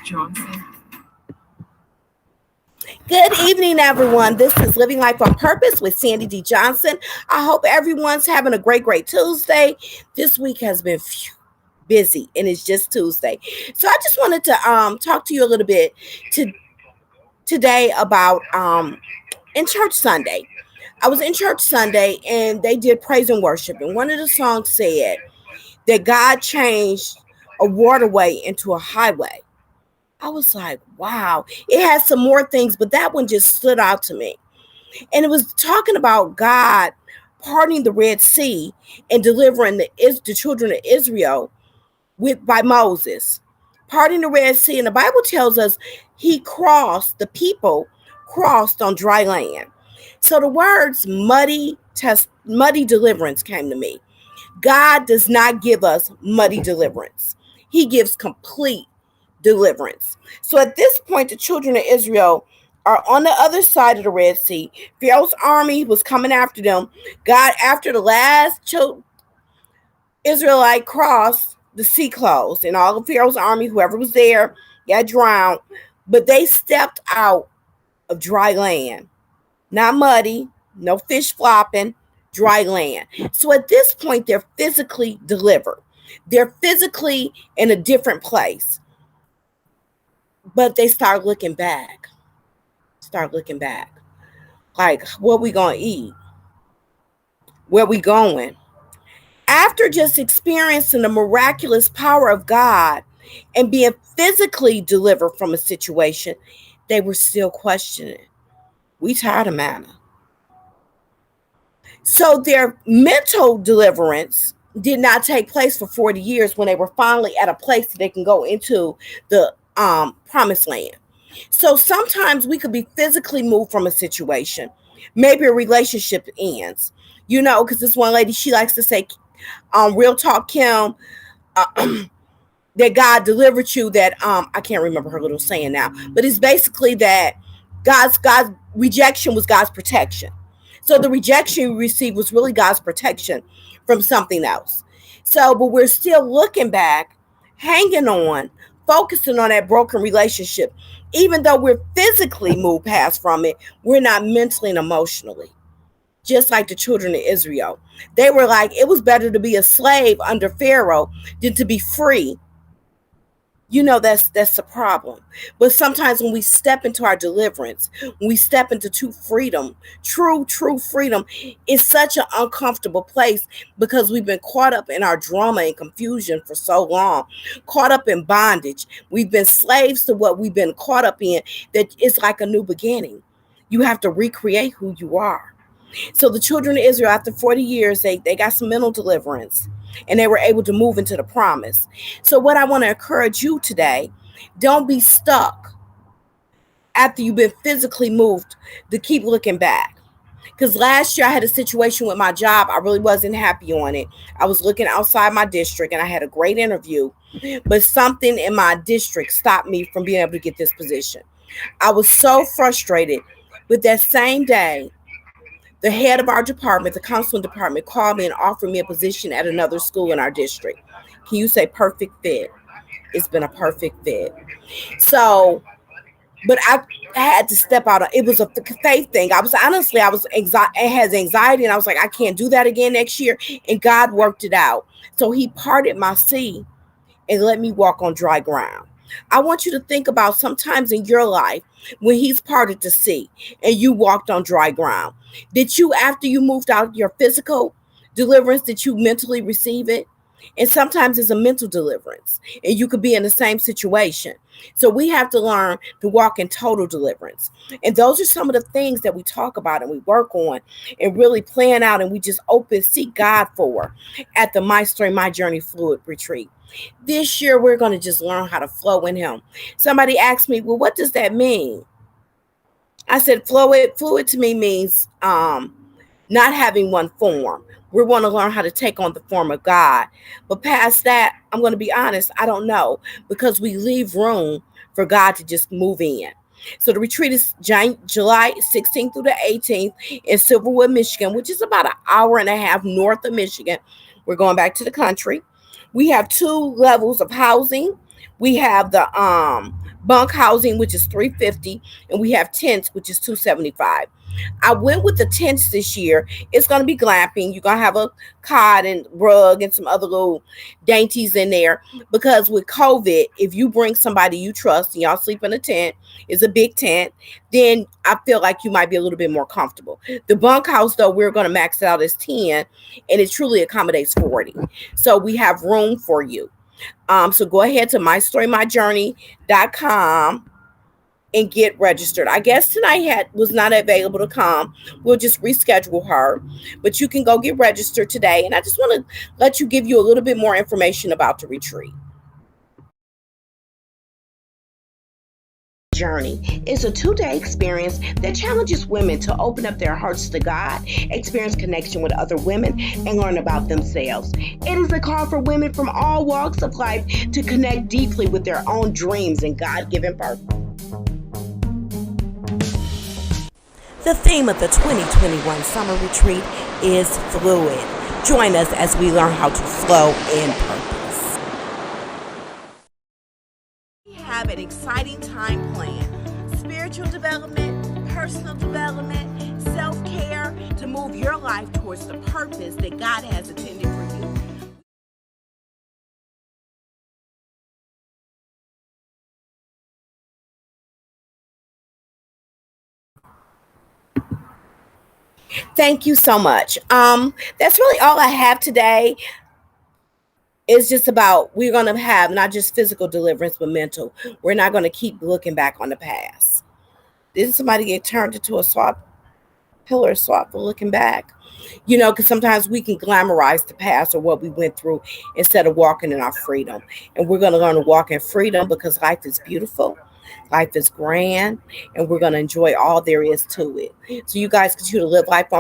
Johnson. Good evening, everyone. This is Living Life on Purpose with Sandy D. Johnson. I hope everyone's having a great Tuesday. This week has been busy, and it's just Tuesday. So I just wanted to talk to you a little bit today about in church Sunday. I was in church Sunday, and they did praise and worship, and one of the songs said that God changed a waterway into a highway. I was like, wow. It has some more things, but that one just stood out to me. And it was talking about God parting the Red Sea and delivering the children of Israel by Moses. Parting the Red Sea. And the Bible tells us the people crossed on dry land. So the words muddy deliverance came to me. God does not give us muddy deliverance. He gives complete deliverance. So at this point, the children of Israel are on the other side of the Red Sea. Pharaoh's army was coming after them. God, after the last Israelite crossed, the sea closed, and all of Pharaoh's army, whoever was there, got drowned. But they stepped out of dry land. Not muddy, no fish flopping, dry land. So at this point, they're physically delivered. They're physically in a different place. But they start looking back. Like, what we gonna eat? Where we going? After just experiencing the miraculous power of God and being physically delivered from a situation, they were still questioning. We tired of manna. So their mental deliverance did not take place for 40 years when they were finally at a place that they can go into the promised land. So sometimes we could be physically moved from a situation. Maybe a relationship ends, because this one lady, she likes to say, real talk, Kim, that God delivered you, that I can't remember her little saying now, but it's basically that God's rejection was God's protection. So the rejection we received was really God's protection from something else. So, but we're still looking back, hanging on, focusing on that broken relationship. Even though we're physically moved past from it, we're not mentally and emotionally. Just like the children of Israel. They were like, it was better to be a slave under Pharaoh than to be free. That's the problem. But sometimes when we step into our deliverance, when we step into true freedom, true freedom, it's such an uncomfortable place because we've been caught up in our drama and confusion for so long, caught up in bondage. We've been slaves to what we've been caught up in, that it's like a new beginning. You have to recreate who you are. So the children of Israel, after 40 years, they got some mental deliverance, and they were able to move into the promise. So what I want to encourage you today, don't be stuck after you've been physically moved to keep looking back. Because last year I had a situation with my job. I really wasn't happy on it. I was looking outside my district, and I had a great interview, but something in my district stopped me from being able to get this position. I was so frustrated. But that same day, the head of our department, the counseling department, called me and offered me a position at another school in our district. Can you say perfect fit? It's been a perfect fit. So, but I had to step out. It was a faith thing. I has anxiety, and I was like, I can't do that again next year. And God worked it out. So he parted my sea and let me walk on dry ground. I want you to think about sometimes in your life when he's parted the sea and you walked on dry ground. Did you, after you moved out your physical deliverance, did you mentally receive it? And sometimes it's a mental deliverance, and you could be in the same situation. So we have to learn to walk in total deliverance. And those are some of the things that we talk about and we work on and really plan out, and we just seek God for at the My Story, My Journey Fluid Retreat. This year, we're going to just learn how to flow in him. Somebody asked me, well, what does that mean? I said, fluid to me means not having one form. We want to learn how to take on the form of God. But past that, I'm going to be honest, I don't know, because we leave room for God to just move in. So the retreat is July 16th through the 18th in Silverwood, Michigan, which is about an hour and a half north of Michigan. We're going back to the country. We have 2 levels of housing. We have the bunk housing, which is 350, and we have tents, which is 275. I went with the tents this year. It's gonna be glamping. You're gonna have a cot and rug and some other little dainties in there. Because with COVID, if you bring somebody you trust and y'all sleep in a tent, it's a big tent, then I feel like you might be a little bit more comfortable. The bunkhouse, though, we're gonna max it out as 10, and it truly accommodates 40. So we have room for you. So go ahead to mystorymyjourney.com and get registered. I guess tonight was not available to come. We'll just reschedule her, but you can go get registered today. And I just want to let you give you a little bit more information about the retreat. Journey is a 2-day experience that challenges women to open up their hearts to God, experience connection with other women, and learn about themselves. It is a call for women from all walks of life to connect deeply with their own dreams and God-given purpose. The theme of the 2021 summer retreat is fluid. Join us as we learn how to flow in purpose. We have an exciting time planned. Spiritual development, personal development, self-care to move your life towards the purpose that God has intended for you. Thank you so much. That's really all I have today. It's just about we're going to have not just physical deliverance, but mental. We're not going to keep looking back on the past. Didn't somebody get turned into a pillar swap for looking back? Because sometimes we can glamorize the past or what we went through instead of walking in our freedom. And we're going to learn to walk in freedom because life is beautiful. Life is grand, and we're going to enjoy all there is to it. So you guys continue to live life on